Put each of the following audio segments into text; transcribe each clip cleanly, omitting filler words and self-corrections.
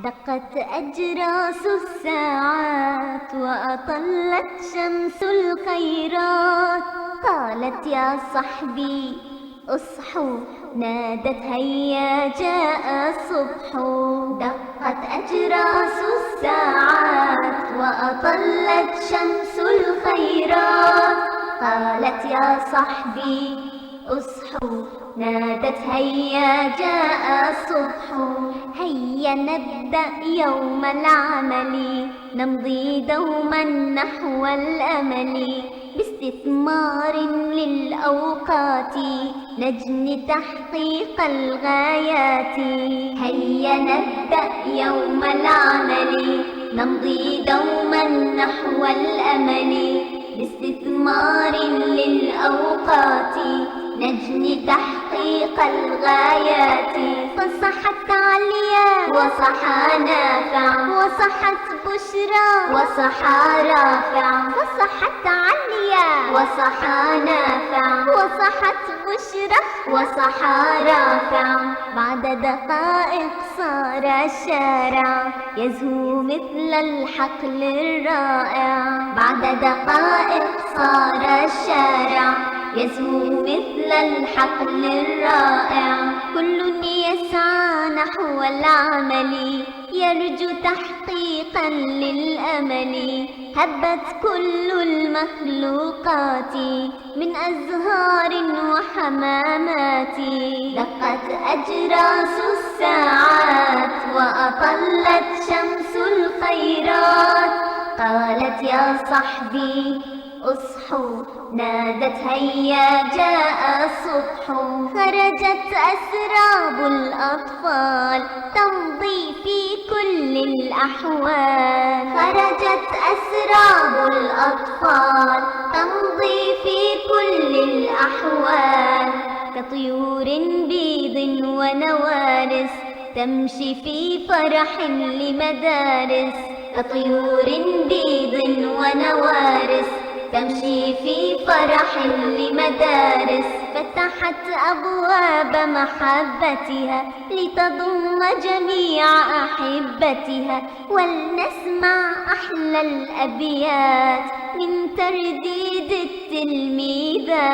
دقت أجراس الساعات وأطلت شمس الخيرات. قالت يا صحبي اصحوا، نادت هيا جاء الصبح. دقت أجراس الساعات وأطلت شمس الخيرات. قالت يا صحبي اصحوا، نادت هيا جاء الصبح. هيا نبدأ يوم العمل، نمضي دوما نحو الأمل. باستثمار للأوقات نجني تحقيق الغايات. هيا نبدأ يوم العمل، نمضي دوما نحو الأمل. باستثمار للأوقات نجني تحقيق الغايات. فصحت عليا وصحى نافع، وصحت بشرى وصحى رافع. فصحت عليا وصحى نافع، وصحت بشرى وصحى رافع. بعد دقائق صار الشارع يزهو مثل الحقل الرائع. بعد دقائق صار الشارع يزهو مثل الحقل الرائع. كل يسعى نحو العمل، يرجو تحقيقا للأمل. هبت كل المخلوقات من أزهار وحمامات. دقت أجراس الساعات وأطلت شمس الخيرات. قالت يا صحبي اصحوا، نادت هيا جاء الصبح. خرجت أسراب الأطفال تمضي في كل الأحوال. خرجت أسراب الأطفال تمضي في كل الأحوال. كطيور بيض ونوارس تمشي في فرح لمدارس. كطيور بيض ونوارس تمشي في فرح لمدارس. فتحت أبواب محبتها لتضم جميع أحبتها. ولنسمع أحلى الأبيات من ترديد التلميذات.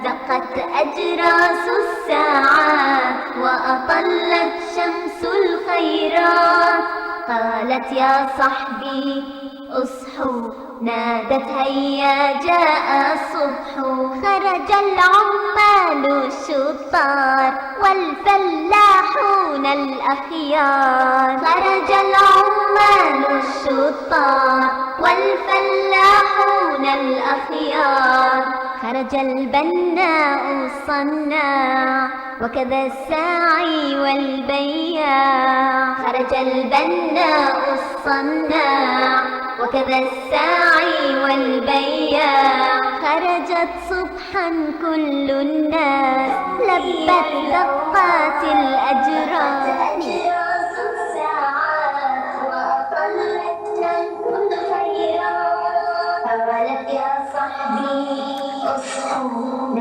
دقت أجراس الساعات وأطلت شمس الخيرات. قالت يا صحبي اصحوا، نادت هيا جاء الصبح. خرج العمال الشطار والفلاحون الأخيار. خرج العمال الشطار والفلاحون الأخيار. خرج البناء الصناع وكذا الساعي والبياع. خرج البناء الصناع وكذا الساعي والبياع. خرجت صبحا كل الناس لبت دقات الأجراس. أجراس الساعات وأطلت كل خيرات. قالت يا صحبي اصحوا،